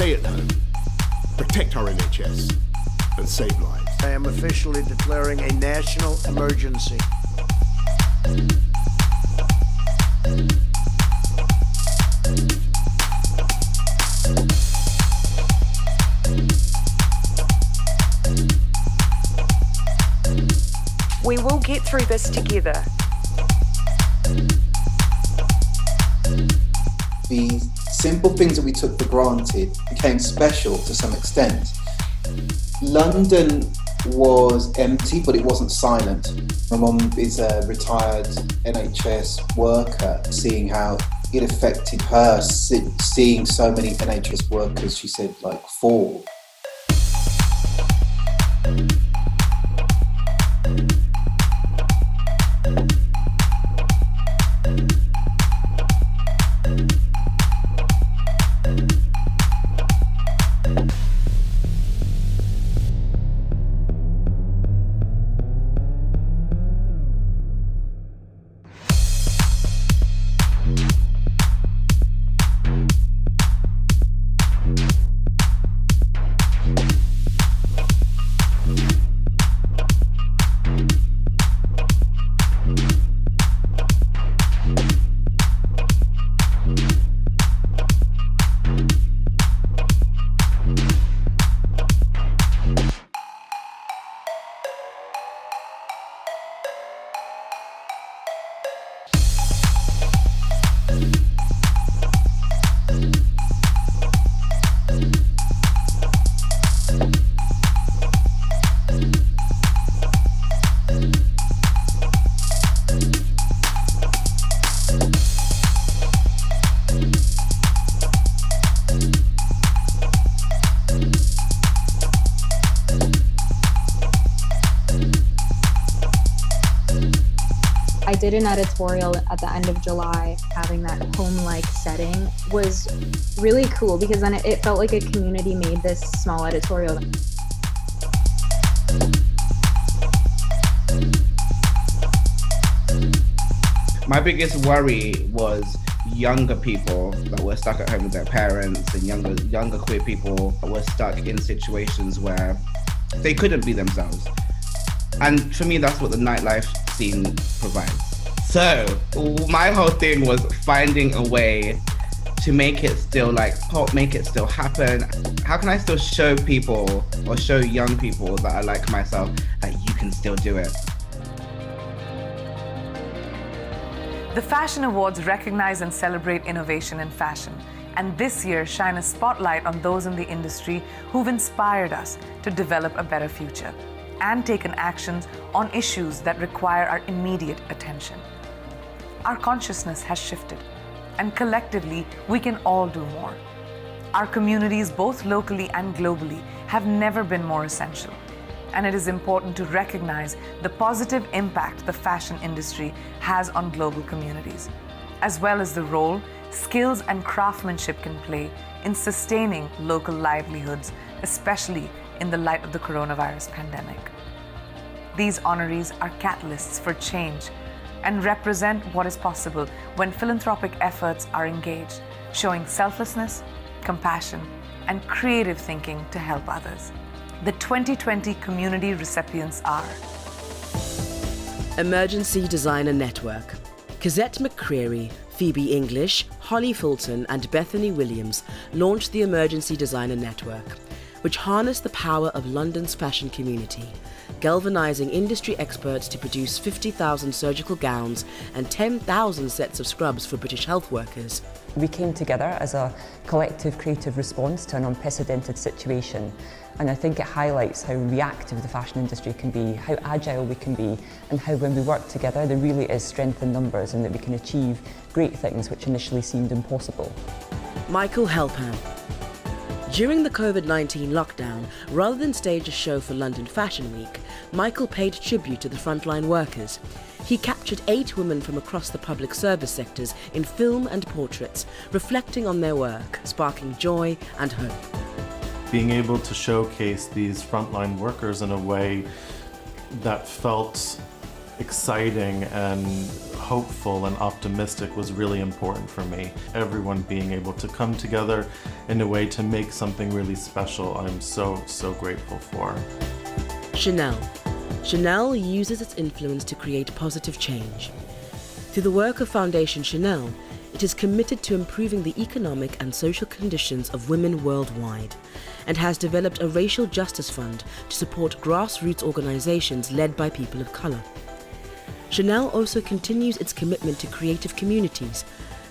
stay at home, protect our NHS, and save lives. I am officially declaring a national emergency. We will get through this together. The simple things that we took for granted became special to some extent. London was empty, but it wasn't silent. My mum is a retired NHS worker. Seeing how it affected her, seeing so many NHS workers, she said, like, fall. I did an editorial at the end of July. Having that home-like setting was really cool because then it felt like a community made this small editorial. My biggest worry was younger people that were stuck at home with their parents and younger queer people that were stuck in situations where they couldn't be themselves. And for me, that's what the nightlife scene provides. So my whole thing was finding a way to make it still make it still happen. How can I still show people or show young people that are like myself that you can still do it? The Fashion Awards recognize and celebrate innovation in fashion, and this year shine a spotlight on those in the industry who've inspired us to develop a better future and taken actions on issues that require our immediate attention. Our consciousness has shifted, and collectively, we can all do more. Our communities, both locally and globally, have never been more essential, and it is important to recognize the positive impact the fashion industry has on global communities, as well as the role skills and craftsmanship can play in sustaining local livelihoods, especially in the light of the coronavirus pandemic. These honorees are catalysts for change and represent what is possible when philanthropic efforts are engaged, showing selflessness, compassion, and creative thinking to help others. The 2020 community recipients are Emergency Designer Network. Cosette McCreary, Phoebe English, Holly Fulton, and Bethany Williams launched the Emergency Designer Network, which harnessed the power of London's fashion community, galvanizing industry experts to produce 50,000 surgical gowns and 10,000 sets of scrubs for British health workers. We came together as a collective creative response to an unprecedented situation, and I think it highlights how reactive the fashion industry can be, how agile we can be, and how when we work together there really is strength in numbers and that we can achieve great things which initially seemed impossible. Michael Helpham. During the COVID-19 lockdown, rather than stage a show for London Fashion Week, Michael paid tribute to the frontline workers. He captured 8 women from across the public service sectors in film and portraits, reflecting on their work, sparking joy and hope. Being able to showcase these frontline workers in a way that felt exciting and hopeful and optimistic was really important for me. Everyone being able to come together in a way to make something really special, I'm so grateful for. Chanel. Chanel uses its influence to create positive change. Through the work of Foundation Chanel, it is committed to improving the economic and social conditions of women worldwide, and has developed a racial justice fund to support grassroots organizations led by people of color. Chanel also continues its commitment to creative communities,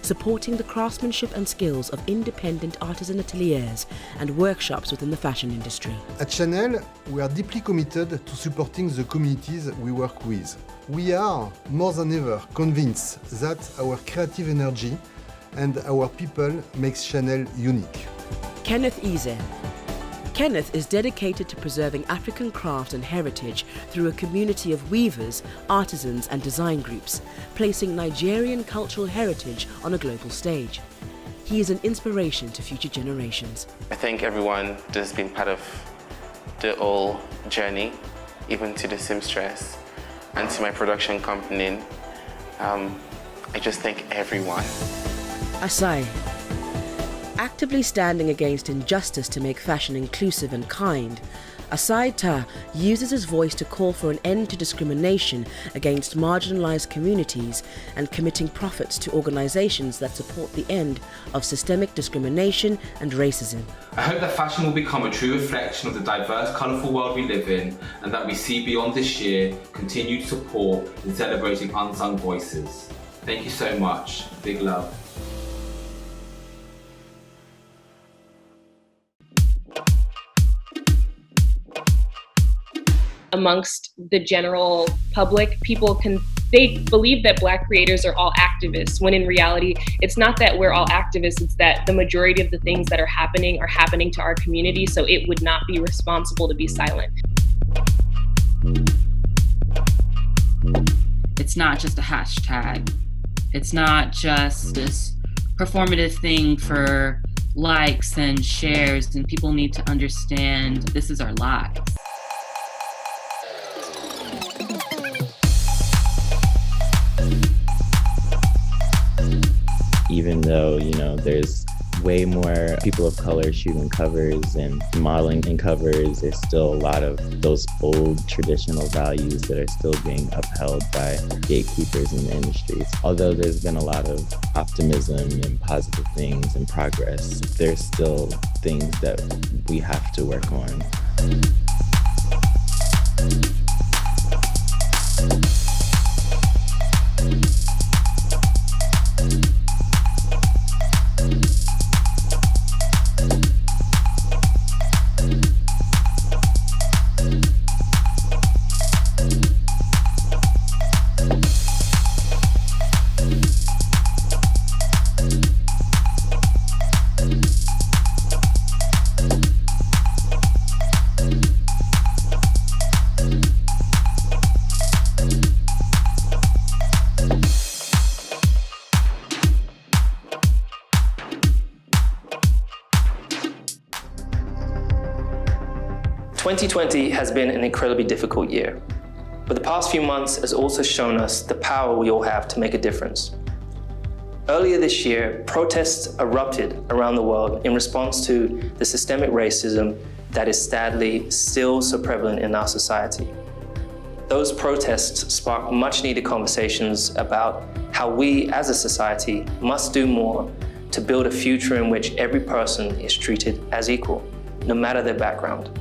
supporting the craftsmanship and skills of independent artisan ateliers and workshops within the fashion industry. At Chanel, we are deeply committed to supporting the communities we work with. We are more than ever convinced that our creative energy and our people makes Chanel unique. Kenneth Eze. Kenneth is dedicated to preserving African craft and heritage through a community of weavers, artisans and design groups, placing Nigerian cultural heritage on a global stage. He is an inspiration to future generations. I thank everyone that's been part of the whole journey, even to the seamstress and to my production company. I just thank everyone. Asai. Actively standing against injustice to make fashion inclusive and kind, Asai Ta uses his voice to call for an end to discrimination against marginalized communities and committing profits to organizations that support the end of systemic discrimination and racism. I hope that fashion will become a true reflection of the diverse, colourful world we live in, and that we see beyond this year continued support in celebrating unsung voices. Thank you so much. Big love. Amongst the general public, they believe that Black creators are all activists, when in reality, it's not that we're all activists, it's that the majority of the things that are happening to our community, so it would not be responsible to be silent. It's not just a hashtag. It's not just this performative thing for likes and shares, and people need to understand this is our lives. Even though, there's way more people of color shooting covers and modeling in covers, there's still a lot of those old traditional values that are still being upheld by gatekeepers in the industry. Although there's been a lot of optimism and positive things and progress, there's still things that we have to work on. ...2020 has been an incredibly difficult year, but the past few months has also shown us the power we all have to make a difference. Earlier this year, protests erupted around the world in response to the systemic racism that is sadly still so prevalent in our society. Those protests sparked much-needed conversations about how we as a society must do more to build a future in which every person is treated as equal, no matter their background.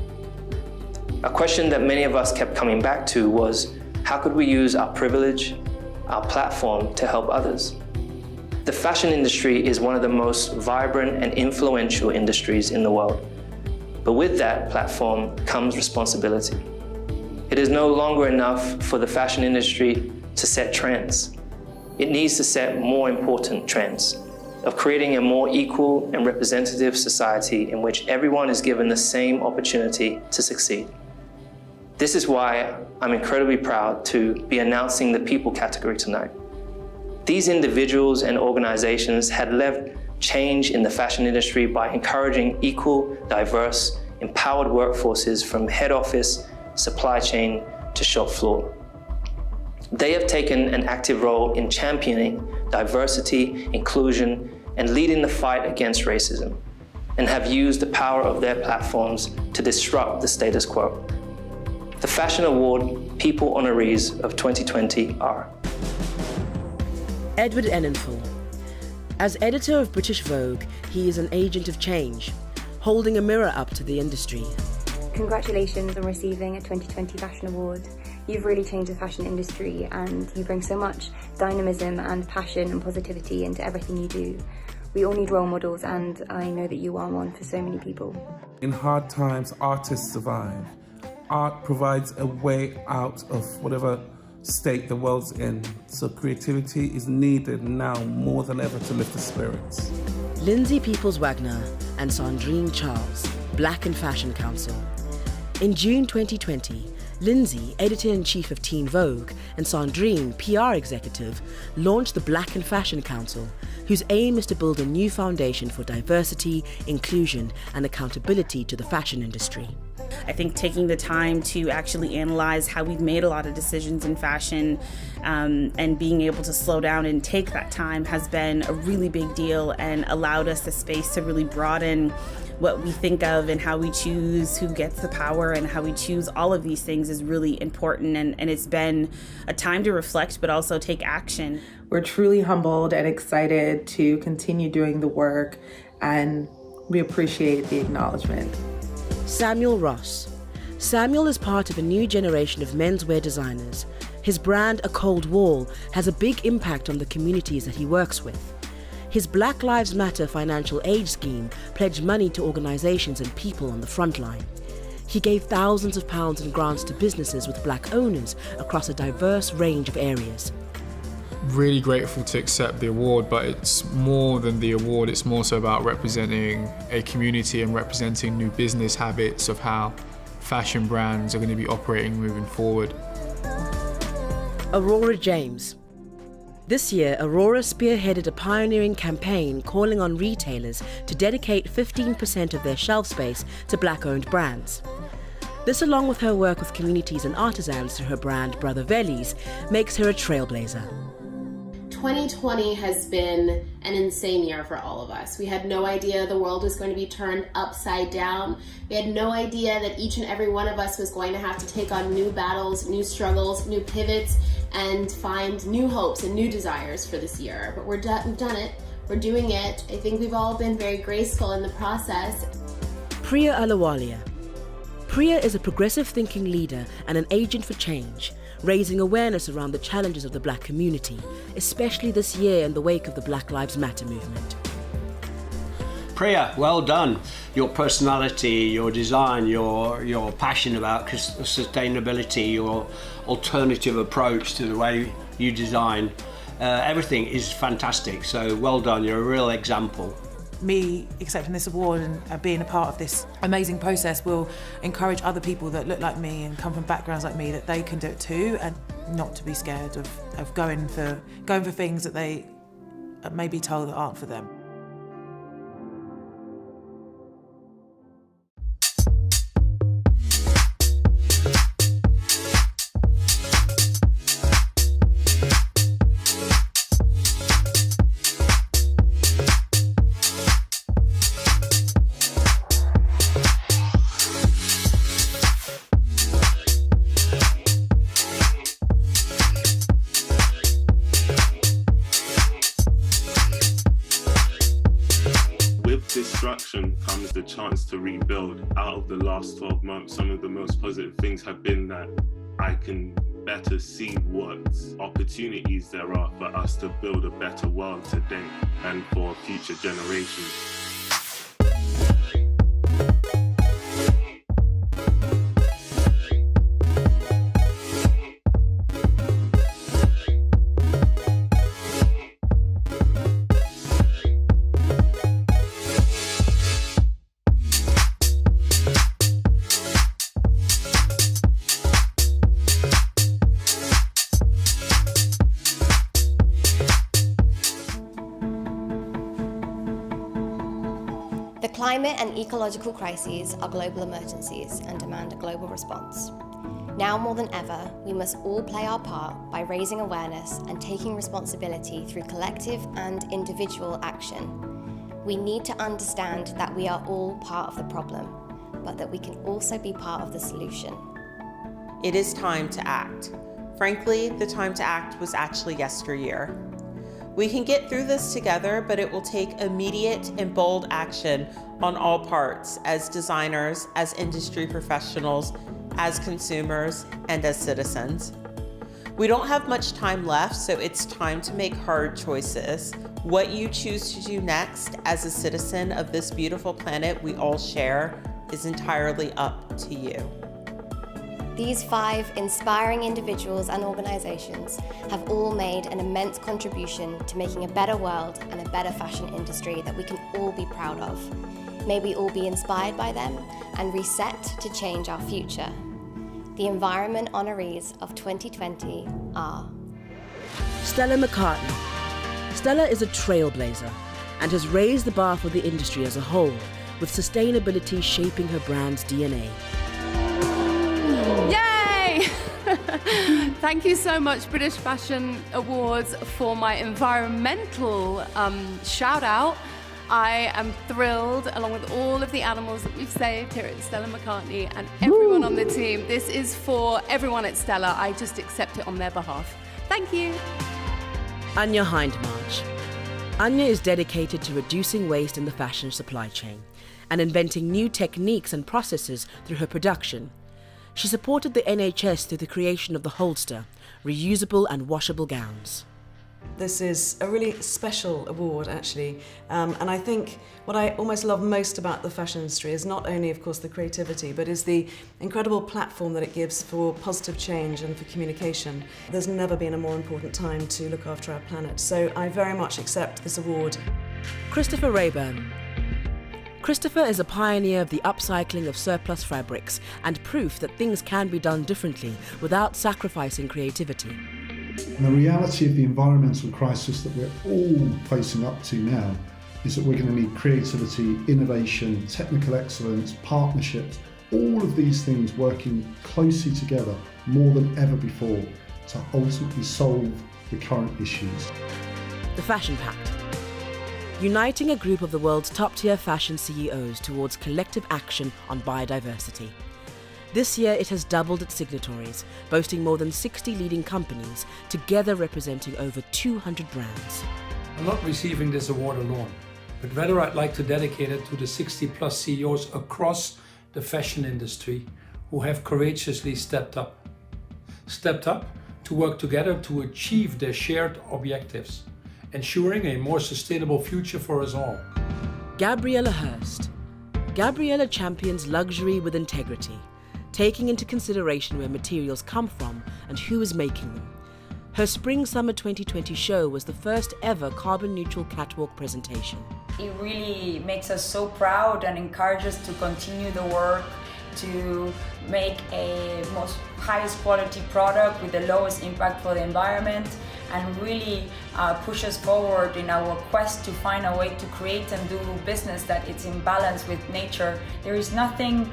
A question that many of us kept coming back to was, how could we use our privilege, our platform to help others? The fashion industry is one of the most vibrant and influential industries in the world. But with that platform comes responsibility. It is no longer enough for the fashion industry to set trends. It needs to set more important trends of creating a more equal and representative society in which everyone is given the same opportunity to succeed. This is why I'm incredibly proud to be announcing the People category tonight. These individuals and organizations had led change in the fashion industry by encouraging equal, diverse, empowered workforces from head office, supply chain to shop floor. They have taken an active role in championing diversity, inclusion, and leading the fight against racism, and have used the power of their platforms to disrupt the status quo. The Fashion Award People Honorees of 2020 are Edward Enninful. As editor of British Vogue, he is an agent of change, holding a mirror up to the industry. Congratulations on receiving a 2020 Fashion Award. You've really changed the fashion industry and you bring so much dynamism and passion and positivity into everything you do. We all need role models and I know that you are one for so many people. In hard times, artists survive. Art provides a way out of whatever state the world's in. So creativity is needed now more than ever to lift the spirits. Lindsay Peoples-Wagner and Sandrine Charles, Black and Fashion Council. In June 2020, Lindsay, editor-in-chief of Teen Vogue, and Sandrine, PR executive, launched the Black and Fashion Council, whose aim is to build a new foundation for diversity, inclusion, and accountability to the fashion industry. I think taking the time to actually analyze how we've made a lot of decisions in fashion and being able to slow down and take that time has been a really big deal and allowed us the space to really broaden what we think of and how we choose who gets the power and how we choose all of these things is really important, and it's been a time to reflect but also take action. We're truly humbled and excited to continue doing the work, and we appreciate the acknowledgement. Samuel Ross. Samuel is part of a new generation of menswear designers. His brand, A Cold Wall, has a big impact on the communities that he works with. His Black Lives Matter financial aid scheme pledged money to organisations and people on the front line. He gave thousands of pounds in grants to businesses with black owners across a diverse range of areas. Really grateful to accept the award, but it's more than the award, it's more so about representing a community and representing new business habits of how fashion brands are going to be operating moving forward. Aurora James. This year, Aurora spearheaded a pioneering campaign calling on retailers to dedicate 15% of their shelf space to black-owned brands. This, along with her work with communities and artisans through her brand Brother Vellies, makes her a trailblazer. 2020 has been an insane year for all of us. We had no idea the world was going to be turned upside down. We had no idea that each and every one of us was going to have to take on new battles, new struggles, new pivots, and find new hopes and new desires for this year. But we've done it. We're doing it. I think we've all been very graceful in the process. Priya Alawalia. Priya is a progressive thinking leader and an agent for change, raising awareness around the challenges of the black community, especially this year in the wake of the Black Lives Matter movement. Priya, well done. Your personality, your design, your passion about sustainability, your alternative approach to the way you design, everything is fantastic. So well done, you're a real example. Me accepting this award and being a part of this amazing process will encourage other people that look like me and come from backgrounds like me that they can do it too, and not to be scared of going for things that they may be told that aren't for them. Destruction comes the chance to rebuild. Out of the last 12 months, some of the most positive things have been that I can better see what opportunities there are for us to build a better world today and for future generations. Climate and ecological crises are global emergencies and demand a global response. Now more than ever, we must all play our part by raising awareness and taking responsibility through collective and individual action. We need to understand that we are all part of the problem, but that we can also be part of the solution. It is time to act. Frankly, the time to act was actually yesteryear. We can get through this together, but it will take immediate and bold action on all parts, as designers, as industry professionals, as consumers, and as citizens. We don't have much time left, so it's time to make hard choices. What you choose to do next as a citizen of this beautiful planet we all share is entirely up to you. These 5 inspiring individuals and organisations have all made an immense contribution to making a better world and a better fashion industry that we can all be proud of. May we all be inspired by them and reset to change our future. The Environment Honorees of 2020 are Stella McCartney. Stella is a trailblazer and has raised the bar for the industry as a whole, with sustainability shaping her brand's DNA. Yay! Thank you so much, British Fashion Awards, for my environmental shout out. I am thrilled, along with all of the animals that we've saved here at Stella McCartney and everyone on the team. This is for everyone at Stella. I just accept it on their behalf. Thank you. Anya Hindmarch. Anya is dedicated to reducing waste in the fashion supply chain and inventing new techniques and processes through her production. She supported the NHS through the creation of the Holster, reusable and washable gowns. This is a really special award, actually, and I think what I almost love most about the fashion industry is not only, of course, the creativity, but is the incredible platform that it gives for positive change and for communication. There's never been a more important time to look after our planet, so I very much accept this award. Christopher Rayburn. Christopher is a pioneer of the upcycling of surplus fabrics and proof that things can be done differently without sacrificing creativity. And the reality of the environmental crisis that we're all facing up to now is that we're going to need creativity, innovation, technical excellence, partnerships, all of these things working closely together more than ever before to ultimately solve the current issues. The Fashion Pact. Uniting a group of the world's top-tier fashion CEOs towards collective action on biodiversity. This year it has doubled its signatories, boasting more than 60 leading companies, together representing over 200 brands. I'm not receiving this award alone, but rather I'd like to dedicate it to the 60+ CEOs across the fashion industry who have courageously stepped up to work together to achieve their shared objectives, ensuring a more sustainable future for us all. Gabriella Hearst. Gabriella champions luxury with integrity, taking into consideration where materials come from and who is making them. Her Spring-Summer 2020 show was the first ever carbon-neutral catwalk presentation. It really makes us so proud and encourages us to continue the work to make a most highest quality product with the lowest impact for the environment, and really push us forward in our quest to find a way to create and do business that it's in balance with nature. There is nothing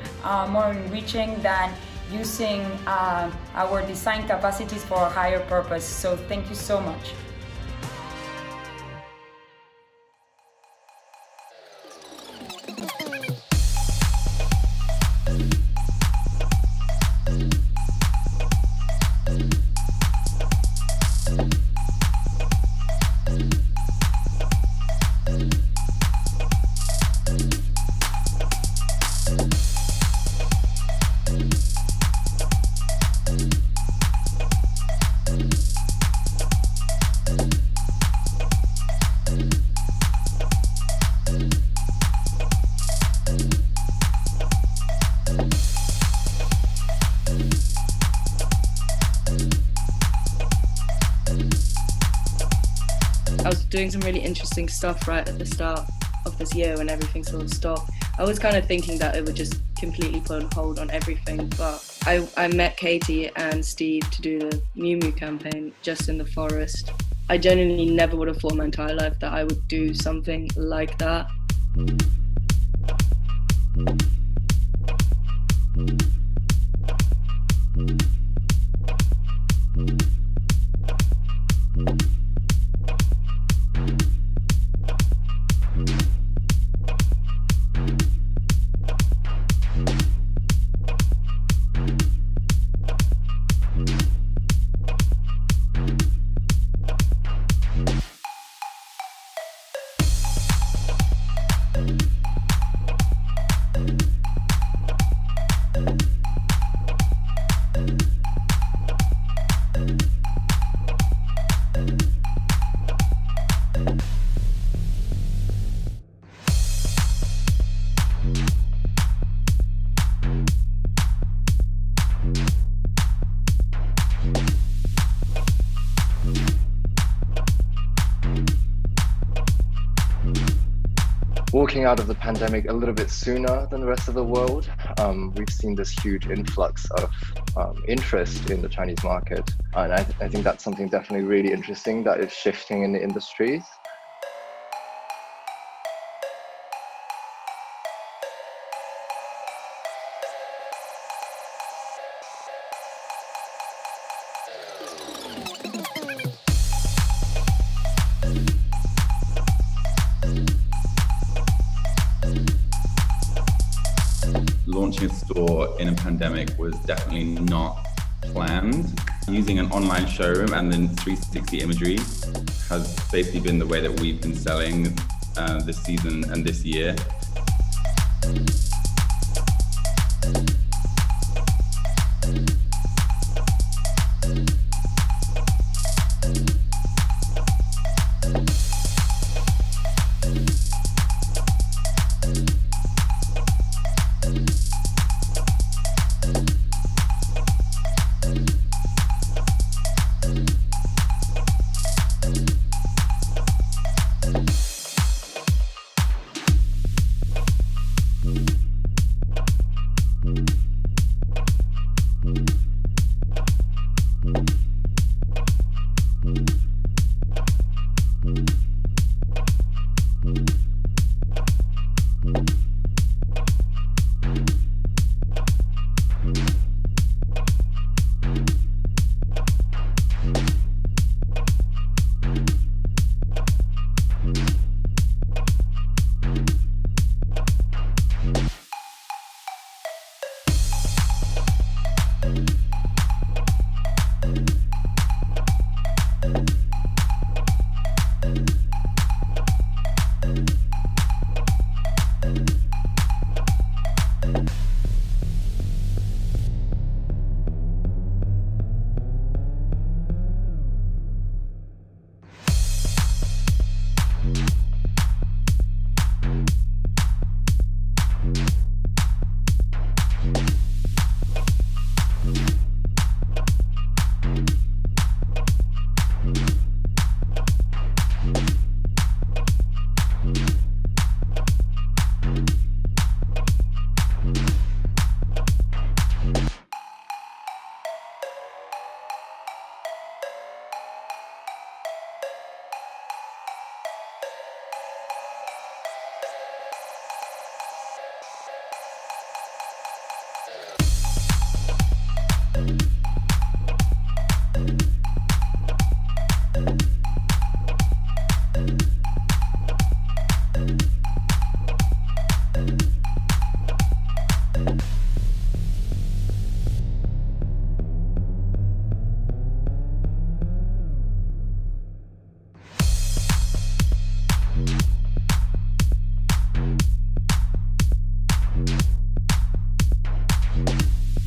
more enriching than using our design capacities for a higher purpose. So thank you so much. I was doing some really interesting stuff right at the start of this year when everything sort of stopped. I was kind of thinking that it would just completely put a hold on everything, but I met Katie and Steve to do the Miu Miu campaign just in the forest. I genuinely never would have thought in my entire life that I would do something like that. Walking out of the pandemic a little bit sooner than the rest of the world, we've seen this huge influx of interest in the Chinese market. And I think that's something definitely really interesting that is shifting in the industries. Launching a store in a pandemic was definitely not planned. Using an online showroom and then 360 imagery has basically been the way that we've been selling this season and this year.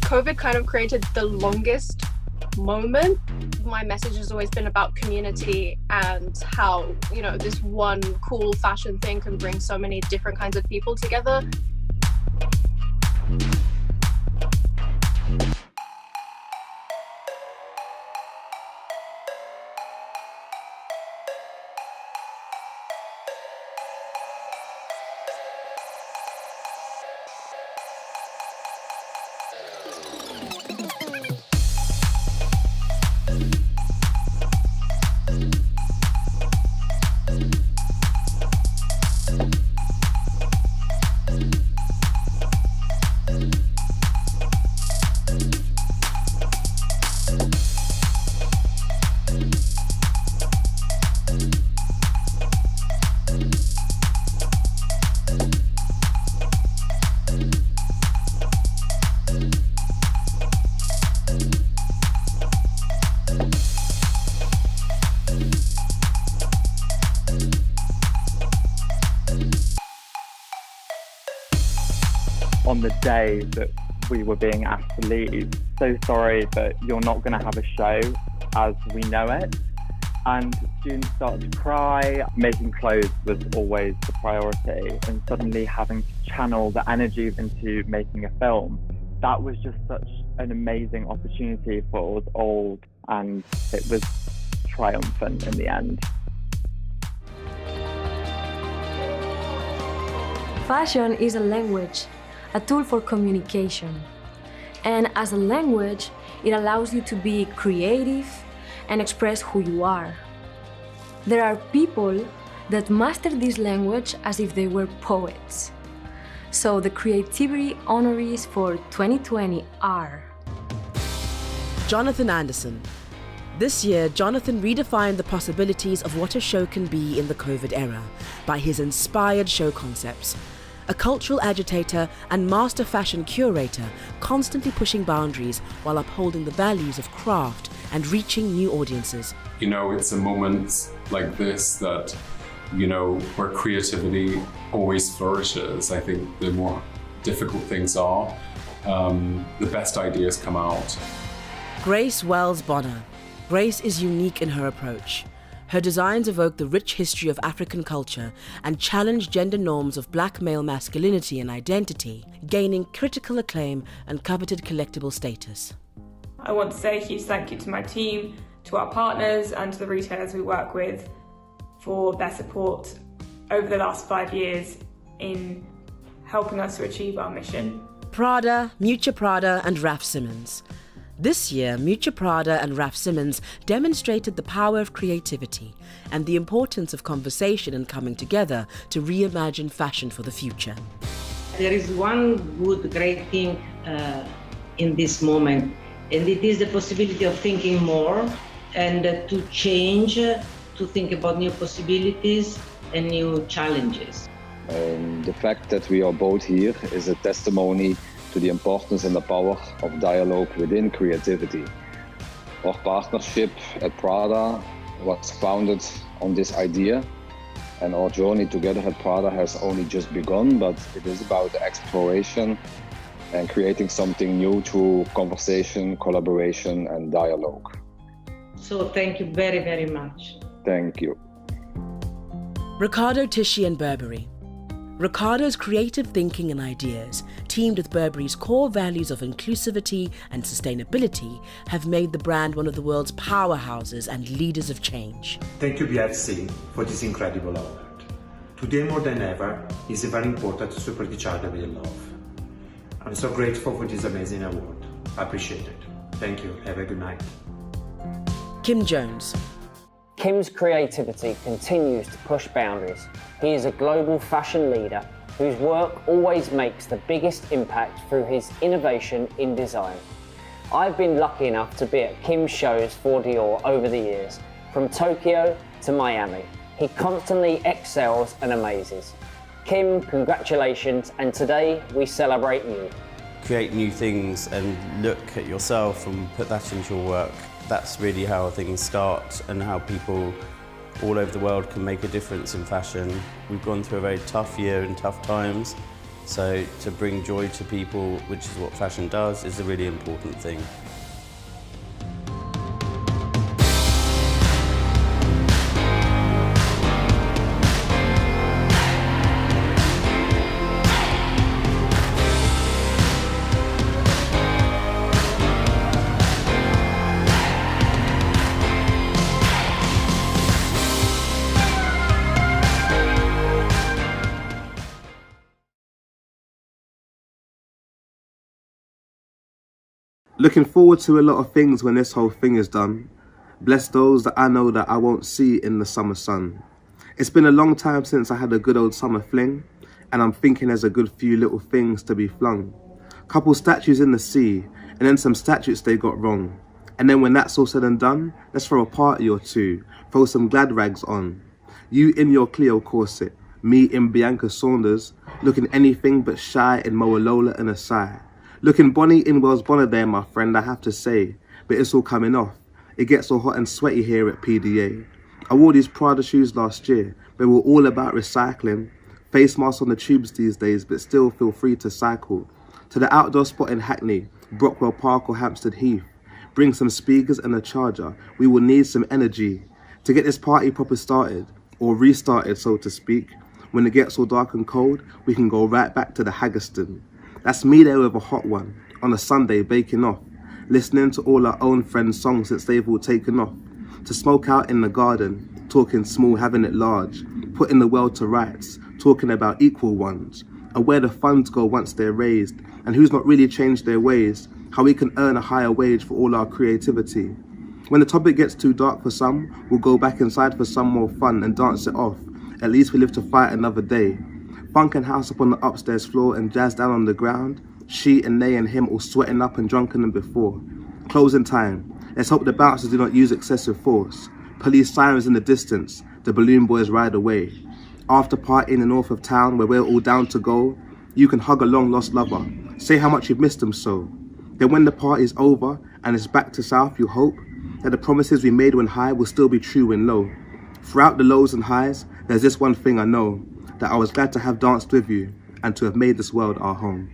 COVID kind of created the longest moment. My message has always been about community and how, you know, this one cool fashion thing can bring so many different kinds of people together. on the day that we were being asked to leave. So sorry, but you're not going to have a show as we know it. And students started to cry. Making clothes was always the priority, and suddenly having to channel the energy into making a film, that was just such an amazing opportunity for us all, and it was triumphant in the end. Fashion is a language, a tool for communication. And as a language, it allows you to be creative and express who you are. There are people that master this language as if they were poets. So the creativity honorees for 2020 are Jonathan Anderson. This year, Jonathan redefined the possibilities of what a show can be in the COVID era by his inspired show concepts. A cultural agitator and master fashion curator, constantly pushing boundaries while upholding the values of craft and reaching new audiences. You know, it's a moment like this that, you know, where creativity always flourishes. I think the more difficult things are, the best ideas come out. Grace Wells Bonner. Grace is unique in her approach. Her designs evoke the rich history of African culture and challenge gender norms of black male masculinity and identity, gaining critical acclaim and coveted collectible status. I want to say a huge thank you to my team, to our partners and to the retailers we work with for their support over the last 5 years in helping us to achieve our mission. Prada, Miuccia Prada and Raf Simons. This year, Miuccia Prada and Raf Simons demonstrated the power of creativity and the importance of conversation and coming together to reimagine fashion for the future. There is one good, great thing in this moment, and it is the possibility of thinking more and to change, to think about new possibilities and new challenges. The fact that we are both here is a testimony to the importance and the power of dialogue within creativity. Our partnership at Prada was founded on this idea, and our journey together at Prada has only just begun, but it is about exploration and creating something new through conversation, collaboration and dialogue. So thank you very, very much. Thank you. Riccardo Tisci and Burberry. Riccardo's creative thinking and ideas, teamed with Burberry's core values of inclusivity and sustainability, have made the brand one of the world's powerhouses and leaders of change. Thank you, BFC, for this incredible award. Today more than ever, it's very important to support each other with love. I'm so grateful for this amazing award. I appreciate it. Thank you. Have a good night. Kim Jones. Kim's creativity continues to push boundaries. He is a global fashion leader whose work always makes the biggest impact through his innovation in design. I've been lucky enough to be at Kim's shows for Dior over the years, from Tokyo to Miami. He constantly excels and amazes. Kim, congratulations, and today we celebrate you. Create new things and look at yourself and put that into your work. That's really how things start and how people all over the world can make a difference in fashion. We've gone through a very tough year and tough times, so to bring joy to people, which is what fashion does, is a really important thing. Looking forward to a lot of things when this whole thing is done. Bless those that I know that I won't see in the summer sun. It's been a long time since I had a good old summer fling, and I'm thinking there's a good few little things to be flung. Couple statues in the sea, and then some statutes they got wrong. And then when that's all said and done, let's throw a party or two, throw some glad rags on. You in your Cleo corset, me in Bianca Saunders, looking anything but shy in Moa Lola and a sigh. Looking bonny in Wells Bonner there, my friend, I have to say, but it's all coming off. It gets all hot and sweaty here at PDA. I wore these Prada shoes last year, but we're all about recycling. Face masks on the tubes these days, but still feel free to cycle. To the outdoor spot in Hackney, Brockwell Park or Hampstead Heath. Bring some speakers and a charger. We will need some energy to get this party proper started, or restarted, so to speak. When it gets all dark and cold, we can go right back to the Haggerston. That's me there with a hot one, on a Sunday baking off, listening to all our own friends' songs since they've all taken off. To smoke out in the garden, talking small, having it large, putting the world to rights, talking about equal ones, and where the funds go once they're raised, and who's not really changed their ways, how we can earn a higher wage for all our creativity. When the topic gets too dark for some, we'll go back inside for some more fun and dance it off. At least we live to fight another day. Funk and house up on the upstairs floor and jazz down on the ground. She and they and him all sweating up and drunker than before. Closing time. Let's hope the bouncers do not use excessive force. Police sirens in the distance. The balloon boys ride away. After party in the north of town where we're all down to go, you can hug a long lost lover. Say how much you've missed them so. Then when the party's over and it's back to south, you hope that the promises we made when high will still be true when low. Throughout the lows and highs, there's this one thing I know, that I was glad to have danced with you and to have made this world our home.